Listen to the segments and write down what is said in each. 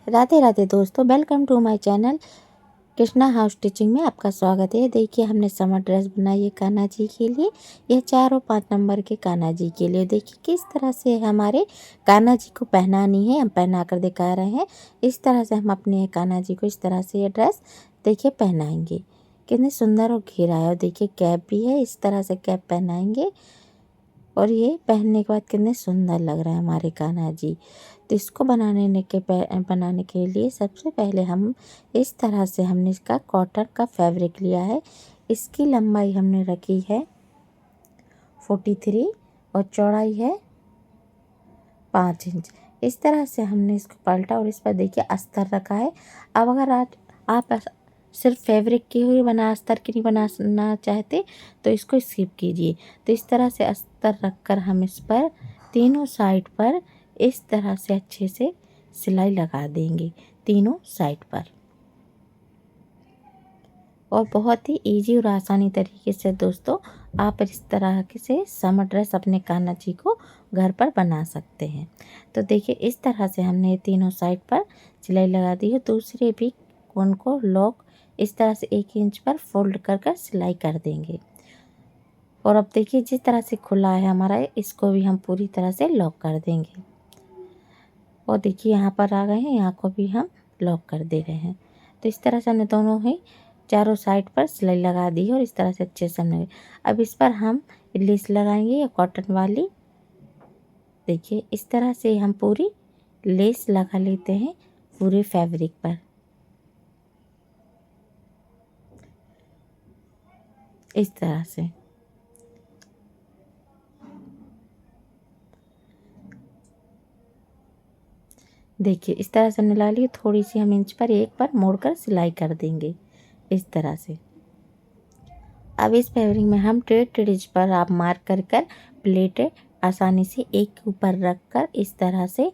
राधे राधे दोस्तों, welcome to my channel Krishna house stitching में आपका स्वागत है। देखिए हमने समर ड्रेस बनाई है कान्हा जी के लिए। यह 4 और 5 नंबर के कान्हा जी के लिए। देखिए किस तरह से हमारे कान्हा जी को पहनानी है, हम पहना कर दिखा रहे हैं। इस तरह से हम अपने कान्हा जी को इस तरह से ये ड्रेस देखिए पहनाएंगे। कितनी सुंदर और घेरा है। और देखिए कैप भी है, इस तरह से कैप पहनाएंगे और ये पहनने के बाद कितने सुंदर लग रहे हैं हमारे कान्हा जी। तो इसको बनाने के लिए सबसे पहले हम इस तरह से हमने इसका कॉटन का फैब्रिक लिया है। इसकी लंबाई हमने रखी है 43 और चौड़ाई है 5 इंच। इस तरह से हमने इसको पलटा और इस पर देखिए अस्तर रखा है। अब अगर आप सिर्फ फैब्रिक की हुई बना अस्तर की नहीं बनाना चाहते तो इसको स्किप कीजिए। तो इस तरह से अस्तर रखकर हम इस पर तीनों साइड पर इस तरह से अच्छे से सिलाई लगा देंगे तीनों साइड पर। और बहुत ही इजी और आसानी तरीके से दोस्तों आप इस तरह से समर ड्रेस अपने कान्हा जी को घर पर बना सकते हैं। तो देखिए इस तरह से हमने तीनों साइड पर सिलाई लगा दी है। दूसरे भी कोन को लॉक इस तरह से 1 इंच पर फोल्ड कर सिलाई कर देंगे। और अब देखिए जिस तरह से खुला है हमारा, इसको भी हम पूरी तरह से लॉक कर देंगे। और देखिए यहाँ पर आ गए हैं, यहाँ को भी हम लॉक कर दे रहे हैं। तो इस तरह से हमने दोनों ही चारों साइड पर सिलाई लगा दी है और इस तरह से अच्छे से हमने। अब इस पर हम लेस लगाएंगे या कॉटन वाली। देखिए इस तरह से हम पूरी लेस लगा लेते हैं पूरे फैब्रिक पर। इस तरह से देखिए इस तरह से हमने लगा ली। थोड़ी सी हम इंच पर एक पर मोड़कर सिलाई कर देंगे इस तरह से। अब इस फैब्रिक में हम टेढ़ एज पर आप मार्क कर प्लेटें आसानी से एक के ऊपर रख कर इस तरह से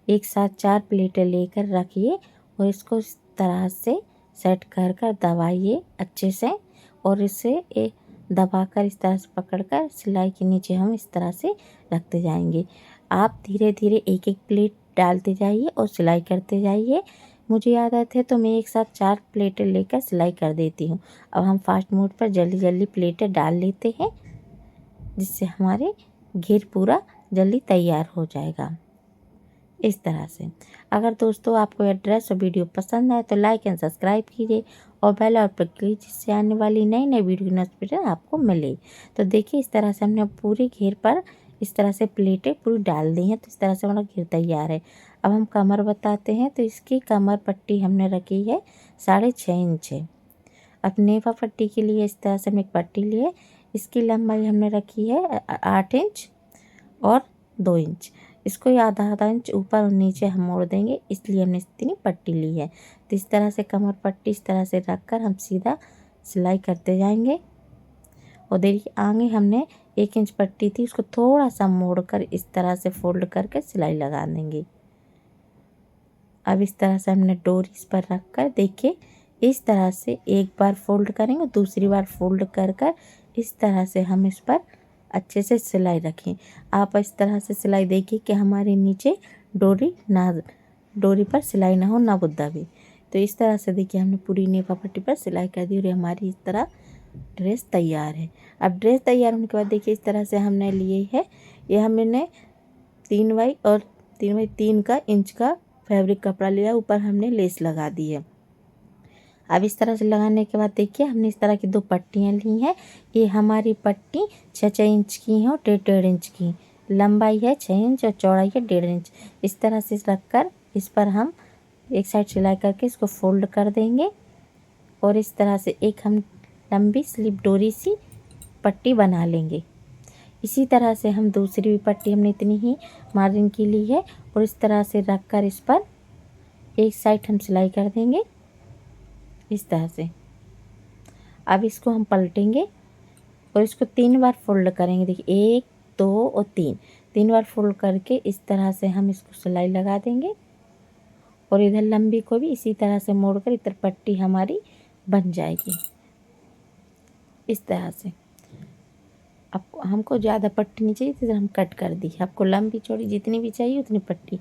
एक साथ 4 प्लेटें लेकर रखिए और इसको इस तरह से सेट कर दबाइए अच्छे से। और इसे दबाकर इस तरह से पकड़कर सिलाई के नीचे हम इस तरह से रखते जाएंगे। आप धीरे धीरे एक एक प्लेट डालते जाइए और सिलाई करते जाइए। मुझे आदत है तो मैं एक साथ 4 प्लेटें लेकर सिलाई कर देती हूँ। अब हम फास्ट मोड पर जल्दी जल्दी प्लेटें डाल लेते हैं, जिससे हमारे घेर पूरा जल्दी तैयार हो जाएगा। इस तरह से अगर दोस्तों आपको यह ड्रेस और वीडियो पसंद आए तो लाइक एंड सब्सक्राइब कीजिए और बेल आइकन पर क्लिक, जिससे आने वाली नई नई वीडियो की नोटिफिकेशन आपको मिले। तो देखिए इस तरह से हमने पूरे घेर पर इस तरह से प्लेटें पूरी डाल दी हैं। तो इस तरह से हमारा घेर तैयार है। अब हम कमर बताते हैं। तो इसकी कमर पट्टी हमने रखी है 6.5 इंच है। अब नेफा पट्टी के लिए इस तरह से हमने एक पट्टी ली है। इसकी लंबाई हमने रखी है 8 इंच और 2 इंच। इसको आधा आधा इंच ऊपर और नीचे हम मोड़ देंगे, इसलिए हमने इतनी पट्टी ली है। तो इस तरह से कमर पट्टी इस तरह से रखकर हम सीधा सिलाई करते जाएंगे। और देखिए आगे हमने 1 इंच पट्टी थी, उसको थोड़ा सा मोड़कर इस तरह से फोल्ड करके सिलाई लगा देंगे। अब इस तरह से हमने डोरी इस पर रख कर देखिए इस तरह से एक बार फोल्ड करेंगे, दूसरी बार फोल्ड कर इस तरह से हम इस पर अच्छे से सिलाई रखें। आप इस तरह से सिलाई देखिए कि हमारे नीचे डोरी पर सिलाई ना हो, ना बुद्धा भी। तो इस तरह से देखिए हमने पूरी नेफा पट्टी पर सिलाई कर दी और हमारी इस तरह ड्रेस तैयार है। अब ड्रेस तैयार होने के बाद देखिए इस तरह से हमने लिए है, ये हमने 3 बाई 3 का इंच का फैब्रिक कपड़ा लिया, ऊपर हमने लेस लगा दी है। अब इस तरह से लगाने के बाद देखिए हमने इस तरह की 2 पट्टियाँ ली हैं। ये हमारी पट्टी 6 इंच की हैं और 1.5 इंच की लंबाई है 6 इंच और चौड़ाई है 1.5 इंच। इस तरह से रखकर इस पर हम एक साइड सिलाई करके इसको फोल्ड कर देंगे और इस तरह से एक हम लंबी स्लिप डोरी सी पट्टी बना लेंगे। इसी तरह से हम दूसरी भी पट्टी हमने इतनी ही मार्जिन की ली है और इस तरह से रखकर इस पर एक साइड हम सिलाई कर देंगे इस तरह से। अब इसको हम पलटेंगे और इसको 3 बार फोल्ड करेंगे। देखिए 1 2 और 3 बार फोल्ड करके इस तरह से हम इसको सिलाई लगा देंगे और इधर लंबी को भी इसी तरह से मोड़कर इधर पट्टी हमारी बन जाएगी इस तरह से। आपको हमको ज़्यादा पट्टी नहीं चाहिए, तो हम कट कर दी। आपको लंबी चौड़ी जितनी भी चाहिए उतनी पट्टी।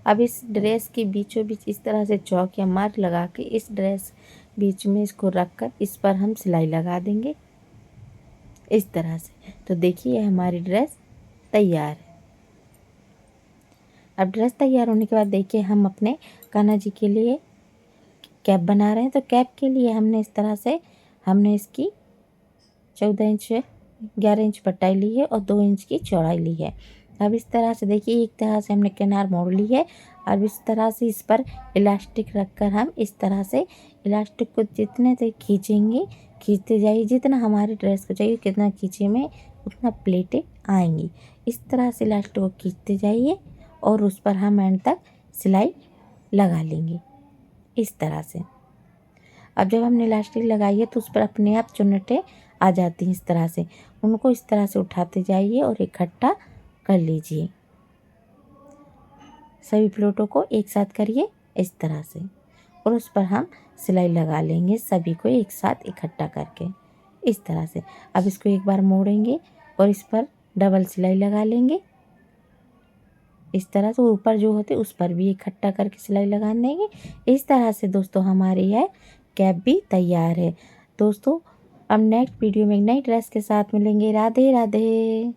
अब इस ड्रेस के बीचों बीच इस तरह से चौक या मार्क लगा के इस ड्रेस बीच में इसको रख कर इस पर हम सिलाई लगा देंगे इस तरह से। तो देखिए हमारी ड्रेस तैयार है। अब ड्रेस तैयार होने के बाद देखिए हम अपने कान्हा जी के लिए कैप बना रहे हैं। तो कैप के लिए हमने इस तरह से हमने इसकी 14 इंच 11 इंच पट्टाई ली है और 2 इंच की चौड़ाई ली है। अब इस तरह से देखिए एक तरह से हमने किनार मोड़ ली है। अब इस तरह से इस पर इलास्टिक रखकर हम इस तरह से इलास्टिक को जितने से खींचेंगे, खींचते जाइए, जितना हमारे ड्रेस को चाहिए कितना खींचे में उतना प्लेटें आएंगी। इस तरह से इलास्टिक को खींचते जाइए और उस पर हम एंड तक सिलाई लगा लेंगे इस तरह से। अब जब हमने इलास्टिक लगाई है तो उस पर अपने आप चुन्नटें आ जाती हैं इस तरह से। उनको इस तरह से उठाते जाइए और इकट्ठा कर लीजिए। सभी प्लेटों को एक साथ करिए इस तरह से और उस पर हम सिलाई लगा लेंगे सभी को एक साथ इकट्ठा करके इस तरह से। अब इसको एक बार मोड़ेंगे और इस पर डबल सिलाई लगा लेंगे इस तरह से। ऊपर जो होते उस पर भी इकट्ठा करके सिलाई लगा देंगे इस तरह से। दोस्तों हमारी यह कैप भी तैयार है। दोस्तों अब नेक्स्ट वीडियो में एक नई ड्रेस के साथ मिलेंगे। राधे राधे।